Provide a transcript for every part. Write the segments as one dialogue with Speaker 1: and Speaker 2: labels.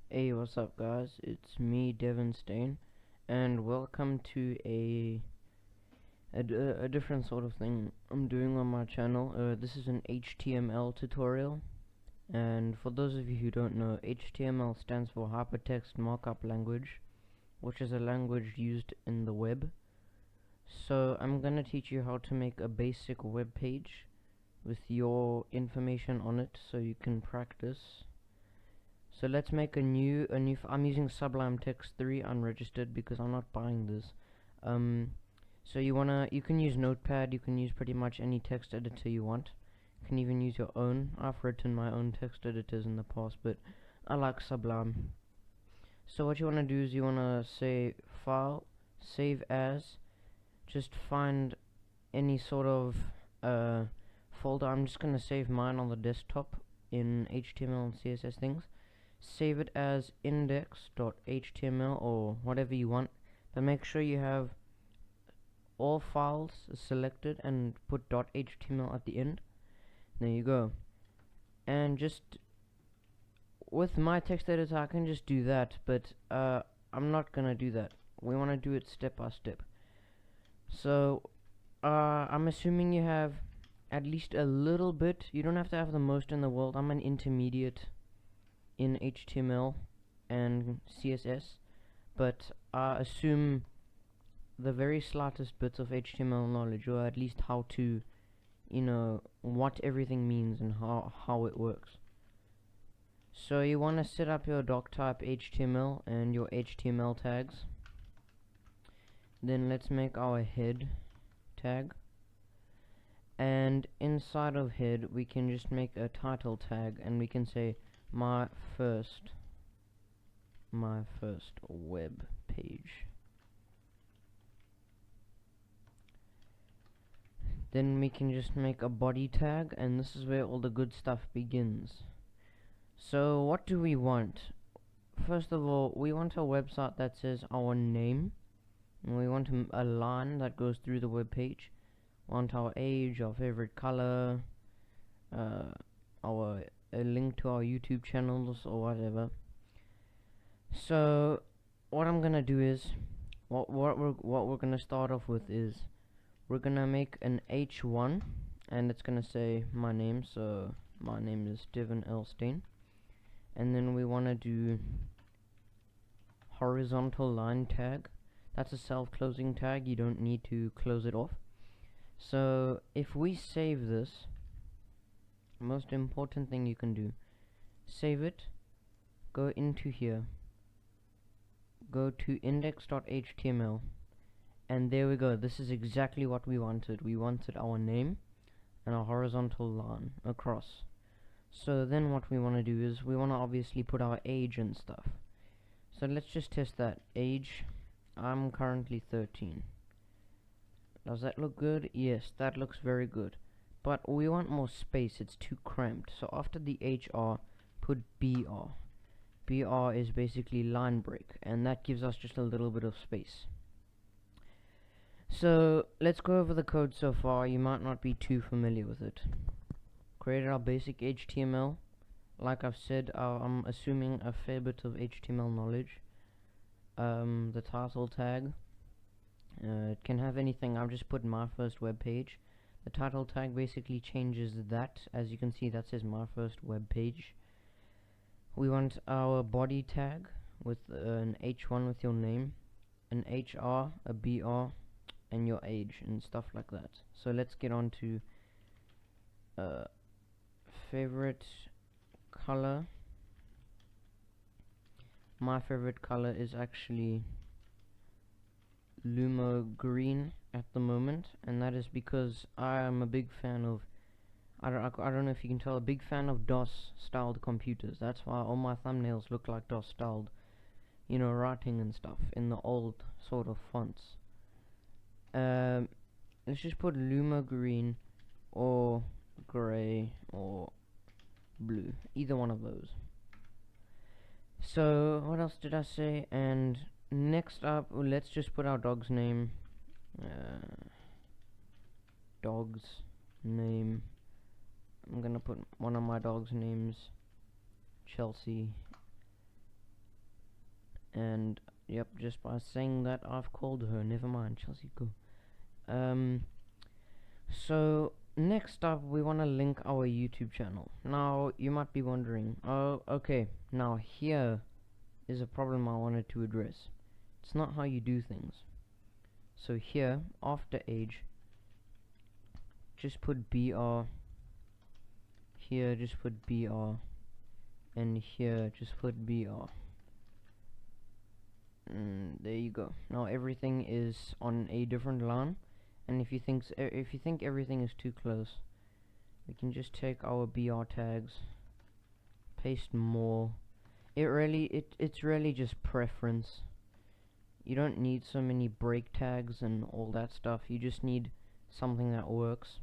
Speaker 1: Hey, what's up, guys? It's me, Devin Stain, and welcome to a different sort of thing I'm doing on my channel. This is an HTML tutorial, and for those of you who don't know, HTML stands for Hypertext Markup Language, which is a language used in the web. So I'm gonna teach you how to make a basic web page with your information on it, so you can practice. So let's make I'm using Sublime Text 3 unregistered because I'm not buying this. So you can use Notepad, you can use pretty much any text editor you want. You can even use your own. I've written my own text editors in the past, but I like Sublime. So what you want to do is you want to say File, Save As, just find any sort of folder. I'm just going to save mine on the desktop in HTML and CSS things. Save it as index.html or whatever you want, but make sure you have all files selected and put .html at the end. There you go. And just with my text editor I can just do that, but I'm not gonna do that. We want to do it step by step. So I'm assuming you have at least a little bit. You don't have to have the most in the world. I'm an intermediate in HTML and CSS, but I assume the very slightest bits of HTML knowledge, or at least how to, what everything means and how it works. So you want to set up your doc type HTML and your HTML tags. Then let's make our head tag, and inside of head we can just make a title tag, and we can say my first web page. Then we can just make a body tag, and this is where all the good stuff begins. So what do we want? First of all, we want a website that says our name, and we want a line that goes through the web page. Want our age, our favorite color, a link to our YouTube channels or whatever. So what I'm gonna do is what we're gonna start off with is we're gonna make an H1, and it's gonna say my name. So my name is Devin Elstein, and then we want to do horizontal line tag. That's a self-closing tag. You don't need to close it off. So if we save this, most important thing you can do, save it, go into here, go to index.html, and there we go. This is exactly what we wanted. We wanted our name and a horizontal line across. So then what we want to do is we want to obviously put our age and stuff. So let's just test that. Age, I'm currently 13. Does that look good? Yes, that looks very good. But we want more space. It's too cramped. So after the HR, put BR. BR is basically line break, and that gives us just a little bit of space. So let's go over the code so far. You might not be too familiar with it. Created our basic HTML. Like I've said, I'm assuming a fair bit of HTML knowledge. The title tag, it can have anything. I've just put my first web page. The title tag basically changes that. As you can see, that says my first web page. We want our body tag with an H1 with your name, an HR, a BR, and your age and stuff like that. So let's get on to favorite color. My favorite color is actually Lumo green at the moment, and that is because I am a big fan of, I don't know if you can tell, a big fan of DOS styled computers. That's why all my thumbnails look like DOS styled, writing and stuff in the old sort of fonts. Let's just put Lumo green or gray or blue, either one of those. So what else did I say? And next up, let's just put our dog's name. I'm gonna put one of my dog's names, Chelsea, And yep, just by saying that I've called her. Never mind, Chelsea, go. So next up we want to link our YouTube channel. Now you might be wondering, oh okay, now here is a problem I wanted to address. It's not how you do things. So here, after age, just put BR, here just put BR, and here just put BR. There you go. Now everything is on a different line, and if you think everything is too close, we can just take our BR tags, paste more. It's really just preference. You don't need so many break tags and all that stuff. You just need something that works.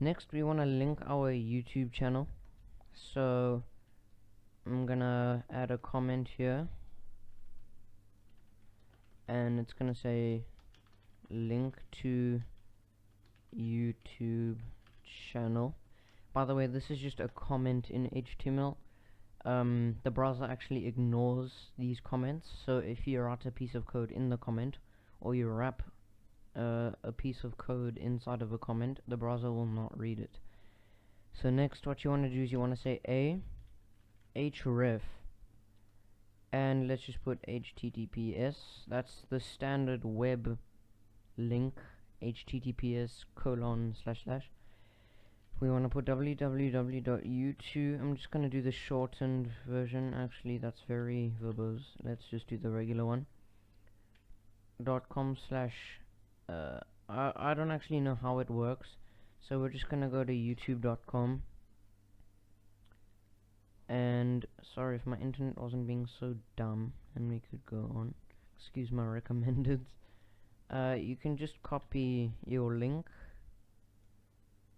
Speaker 1: Next, we want to link our YouTube channel. So I'm gonna add a comment here, and it's gonna say link to YouTube channel. By the way, this is just a comment in HTML. The browser actually ignores these comments, so if you write a piece of code in the comment, or you wrap a piece of code inside of a comment, the browser will not read it. So next, what you want to do is you want to say href, and let's just put HTTPS. That's the standard web link, https:// We want to put www.youtube. I'm just going to do the shortened version. Actually, that's very verbose. Let's just do the regular one. .com/ I don't actually know how it works, so we're just going to go to youtube.com. And sorry if my internet wasn't being so dumb, and we could go on. Excuse my recommended. You can just copy your link,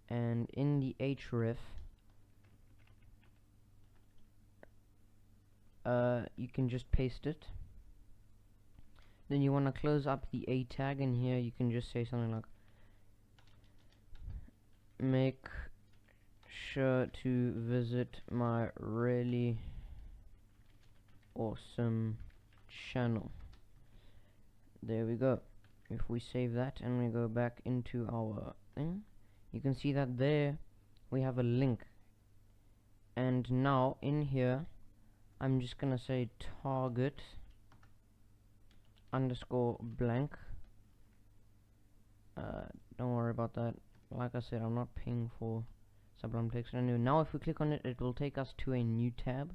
Speaker 1: and in the href, you can just paste it. Then you want to close up the a tag, and here you can just say something like, make sure to visit my really awesome channel. There we go. If we save that and we go back into our thing, you can see that there we have a link. And now in here, I'm just gonna say target underscore blank. Don't worry about that. Like I said, I'm not paying for Sublime Text. Anyway, now if we click on it, it will take us to a new tab.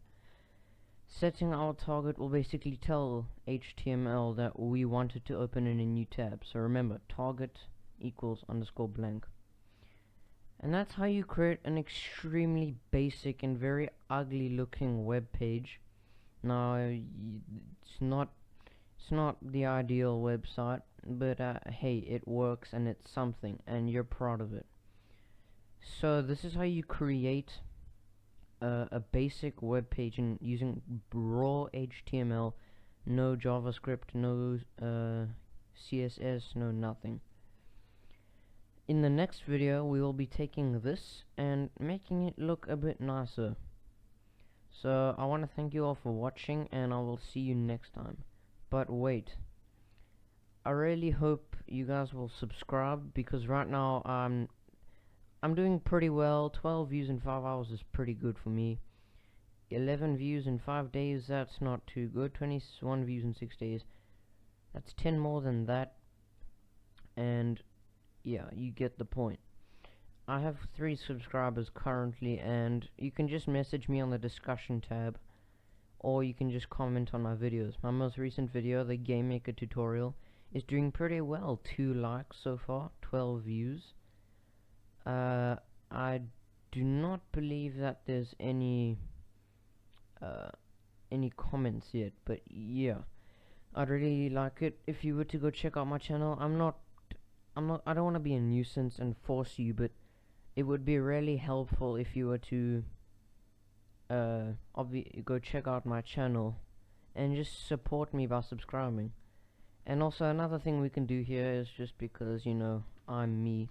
Speaker 1: Setting our target will basically tell HTML that we want it to open in a new tab. So remember, target equals underscore blank. And that's how you create an extremely basic and very ugly looking web page. Now, it's not the ideal website, but hey, it works and it's something, and you're proud of it. So this is how you create a basic web page and using raw HTML, no JavaScript, no CSS, no nothing. In the next video, we will be taking this and making it look a bit nicer. So I want to thank you all for watching, and I will see you next time. But wait, I really hope you guys will subscribe, because right now I'm doing pretty well. 12 views in 5 hours is pretty good for me. 11 views in 5 days, that's not too good. 21 views in 6 days, that's 10 more than that. And yeah, you get the point. I have 3 subscribers currently, and you can just message me on the discussion tab, or you can just comment on my videos. My most recent video, the Game Maker tutorial, is doing pretty well. 2 likes so far, 12 views. I do not believe that there's any comments yet, but yeah, I'd really like it if you were to go check out my channel. I don't want to be a nuisance and force you, but it would be really helpful if you were to go check out my channel and just support me by subscribing. And also another thing we can do here is, just because, you know, I'm me,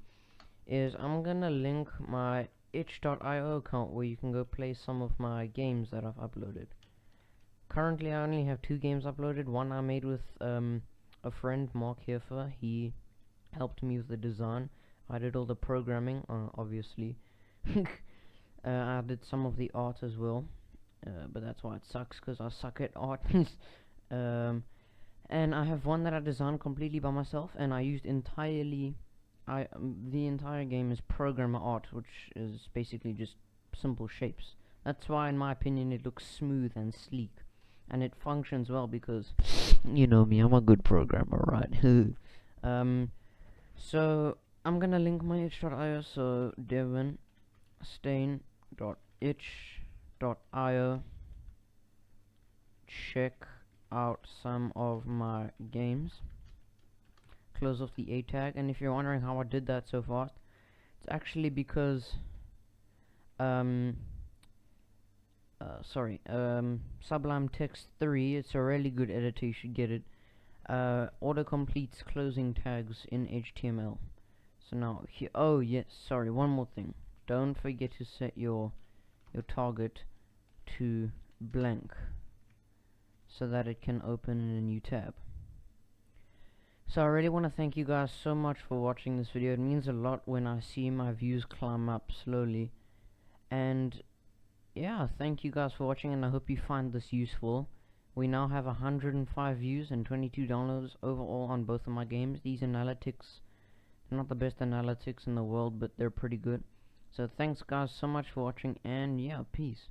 Speaker 1: is I'm gonna link my itch.io account where you can go play some of my games that I've uploaded. Currently I only have 2 games uploaded. One I made with a friend, Mark Heffer. He helped me with the design. I did all the programming, obviously. I did some of the art as well, but that's why it sucks, because I suck at art. And I have one that I designed completely by myself, and I used entirely the entire game is programmer art, which is basically just simple shapes. That's why, in my opinion, it looks smooth and sleek, and it functions well because you know me, I'm a good programmer, right? So I'm gonna link my itch.io, so devinstain.itch.io. Check out some of my games. Close off the A tag, and if you're wondering how I did that so fast, it's actually because Sublime Text 3, it's a really good editor, you should get it. Auto completes closing tags in HTML. So now here, oh yes, sorry, one more thing. Don't forget to set your target to blank so that it can open in a new tab. So I really want to thank you guys so much for watching this video. It means a lot when I see my views climb up slowly. And yeah, thank you guys for watching, and I hope you find this useful. We now have 105 views and 22 downloads overall on both of my games. These analytics, they're not the best analytics in the world, but they're pretty good. So thanks guys so much for watching, and yeah, peace.